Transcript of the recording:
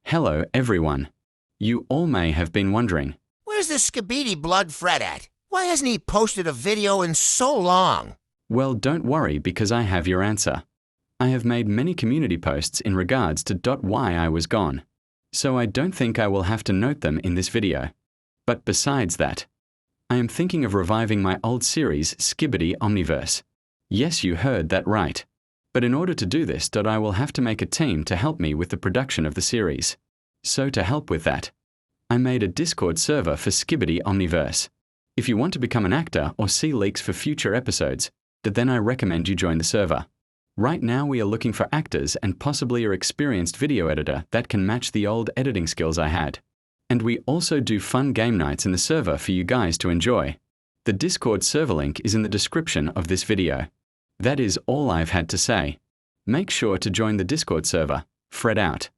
Hello, everyone. You all may have been wondering, Where's the Skibidi Blood Fred at? Why hasn't he posted a video in so long? well, don't worry because I have your answer. I have made many community posts in regards to why I was gone, so I don't think I will have to note them in this video. But besides that, I am thinking of reviving my old series Skibidi Omniverse. Yes, you heard that right. But in order to do this, I will have to make a team to help me with the production of the series. So to help with that, I made a Discord server for Skibidi Omniverse. If you want to become an actor or see leaks for future episodes, then I recommend you join the server. Right now we are looking for actors and possibly an experienced video editor that can match the old editing skills I had. And we also do fun game nights in the server for you guys to enjoy. The Discord server link is in the description of this video. That is all I've had to say. Make sure to join the Discord server. Fred out.